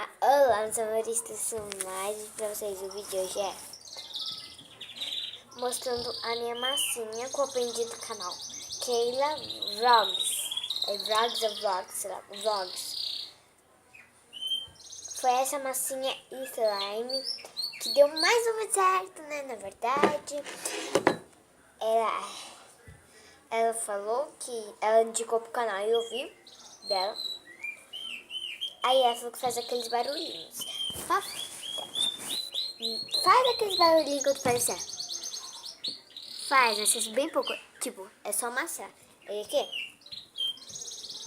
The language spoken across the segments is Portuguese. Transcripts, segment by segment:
Olá, meus amoristas, sou mais pra vocês. O vídeo hoje é mostrando a minha massinha que eu aprendi do canal Keila Vlogs. É Vlogs ou Vlogs, sei lá, Vlogs. Foi essa massinha slime que deu mais ou menos certo, né? Na verdade, ela falou que ela indicou pro canal e eu vi dela. Aí ela falou que faz aqueles barulhinhos. Faz aqueles barulhinhos que eu tô parecendo. Faz, mas bem pouco. Tipo, é só amassar. Aí aqui.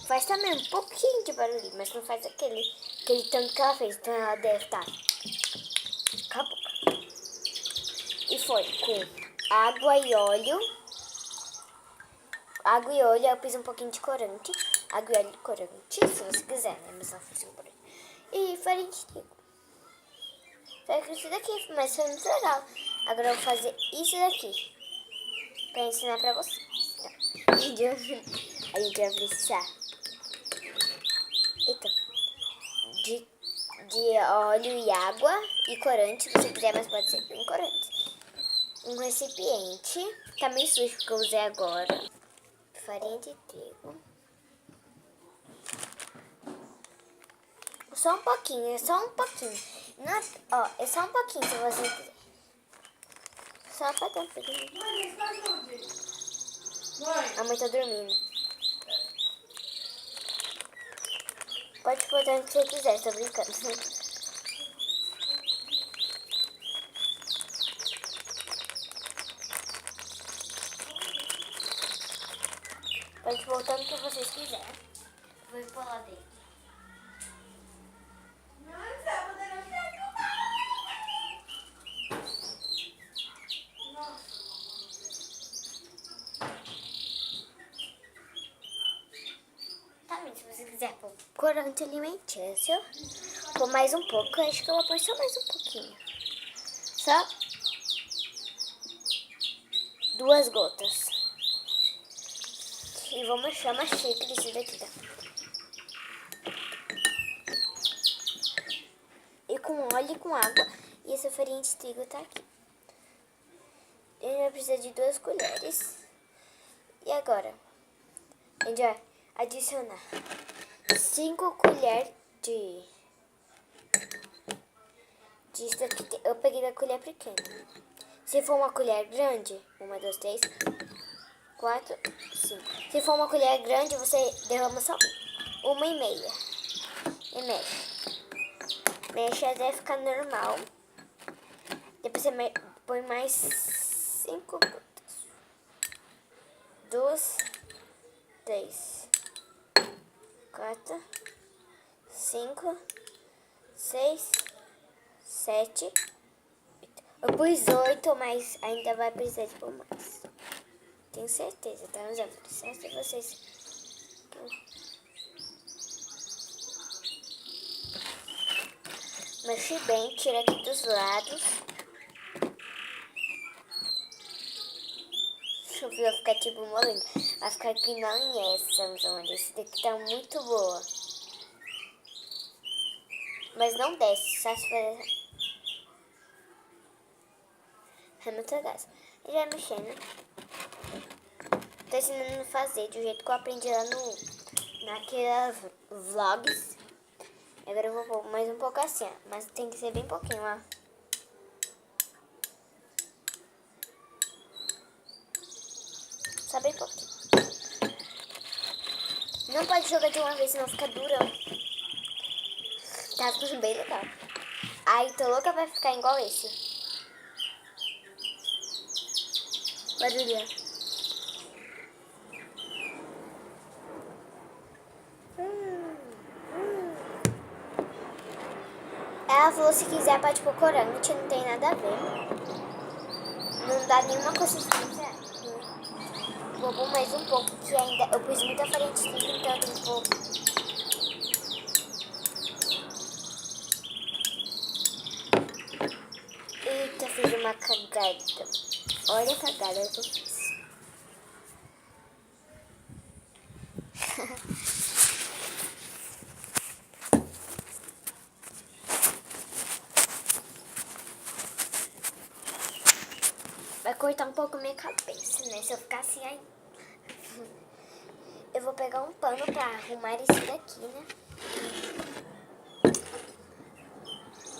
Faz também um pouquinho de barulhinho, mas não faz aquele tanto que ela fez. Então ela deve estar. Acabou. E foi com água e óleo. Água e óleo, eu fiz um pouquinho de corante. Água e óleo de corante, se você quiser, né? Mas ela fez um por aí. E farinha de trigo. Foi isso daqui, mas foi muito legal. Agora eu vou fazer isso daqui pra ensinar pra vocês. Então, a gente vai precisar de óleo e água e corante, se você quiser, mas pode ser bem corante. Um recipiente, tá meio sujo que eu usei agora. Farinha de trigo. Só um pouquinho, é só um pouquinho. Não, ó, é só um pouquinho se você quiser. Só pra dar um pouquinho. A mãe tá dormindo. Pode pôr tanto que você quiser, tô brincando. Pode pôr tanto que vocês quiserem. Vou pôr lá dentro. Também, se você quiser pôr corante alimentício, pôr mais um pouco. Eu acho que eu vou pôr só mais um pouquinho. Só 2 gotas. E vou mexer uma xícara desse daqui, tá? E com óleo e com água. E essa farinha de trigo tá aqui. A gente vai precisar de 2 colheres. E agora, a gente vai adicionar 5 colheres disso aqui. Eu peguei da colher pequena. Se for uma colher grande, 1, 2, 3, 4, 5. Se for uma colher grande, você derrama só 1,5. E mexe. Mexe até ficar normal. Depois você põe mais 5 gotas. 2, 3, 4, 5, 6, 7, 8. Eu pus 8, mas ainda vai precisar de pôr mais. Tenho certeza, tá, meus amores? Só se vocês... Mexe bem, tira aqui dos lados. Deixa eu ver, vai ficar tipo molinho. Vai ficar aqui não essa, meus amores. Esse daqui tá muito boa. Mas não desce, só se for... É muito gás. E já mexendo. Tô ensinando a fazer do jeito que eu aprendi lá naquelas vlogs. Agora eu vou pôr mais um pouco assim, ó. Mas tem que ser bem pouquinho, ó. Só bem pouquinho. Não pode jogar de uma vez, senão fica durão. Tá ficando bem legal. Ai, tô louca pra ficar igual esse. Barulho. Ela falou se quiser pode pôr corante, não tem nada a ver. Não dá nenhuma consistência. Vou pôr mais um pouco, que ainda eu pus muita farinha de trigo, então eu tenho que pôr. Eita, fiz uma cagada. Olha a cagada que eu fiz. cortar um pouco a minha cabeça, né? Se eu ficar assim, aí... Eu vou pegar um pano pra arrumar isso daqui, né?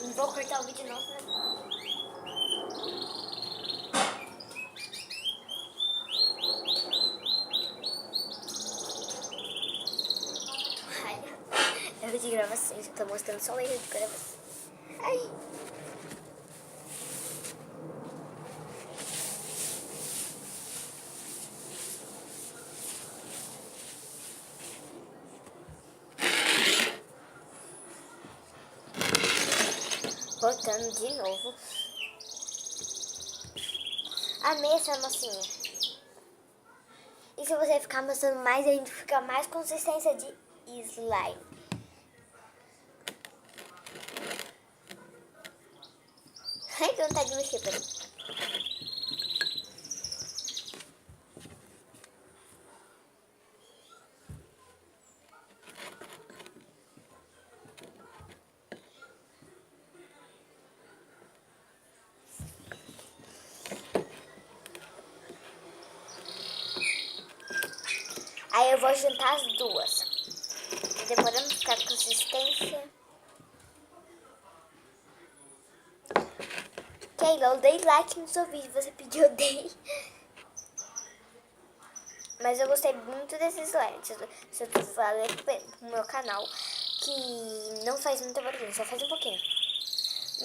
Não vou cortar o vídeo não, né? Erro de gravação, eu tô mostrando só o erro de gravação. Ai! Voltando de novo. Amei essa mocinha. E se você ficar mostrando mais, a gente fica mais consistência de slime. Ai, que vontade de mexer, peraí. Aí eu vou juntar as duas. Demorando pra ficar consistência. Keila, eu dei like no seu vídeo, você pediu, eu dei. Mas eu gostei muito desses slides. Se eu falei pro meu canal que não faz muita barulho, só faz um pouquinho.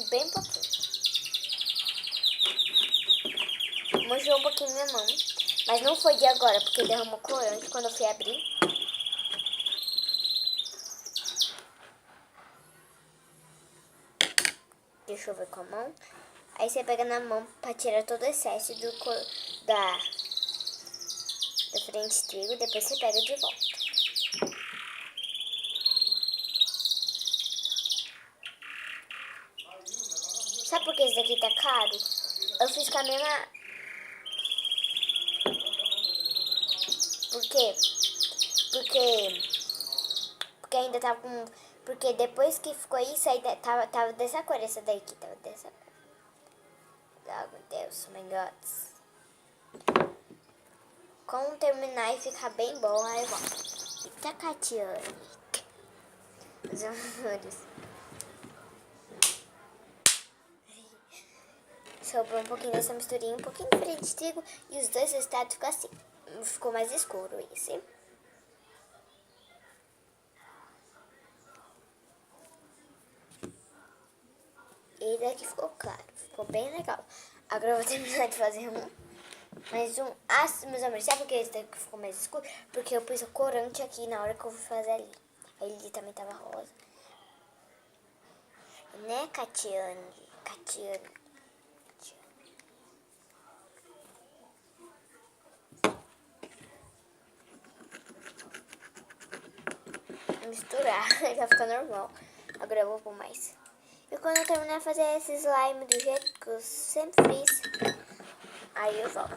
Bem pouquinho. Manchou um pouquinho minha mão. Mas não foi de agora, porque derramou corante quando eu fui abrir. Deixa eu ver com a mão. Aí você pega na mão pra tirar todo o excesso da frente trigo. Depois você pega de volta. Sabe por que esse daqui tá caro? Eu fiz com a mesma... Por quê? Porque ainda tava com... Porque depois que ficou isso, aí tava dessa cor, essa daqui tava dessa cor. Oh, meu Deus, oh my God. Quando terminar e ficar bem bom, aí eu volto. Eita, Catiane. Os amores. Sobrou um pouquinho dessa misturinha, um pouquinho de farinha de trigo. E os dois resultados ficam assim. Ficou mais escuro esse. E daqui ficou claro. Ficou bem legal. Agora eu vou terminar de fazer mais um. Ah, meus amores, sabe por que esse daqui ficou mais escuro? Porque eu pus o corante aqui na hora que eu fui fazer ali. Ele também tava rosa. Né, Catiane? Catiane. Misturar, já fica normal. Agora eu vou pôr mais. E quando eu terminar de fazer esse slime do jeito que eu sempre fiz, aí eu volto.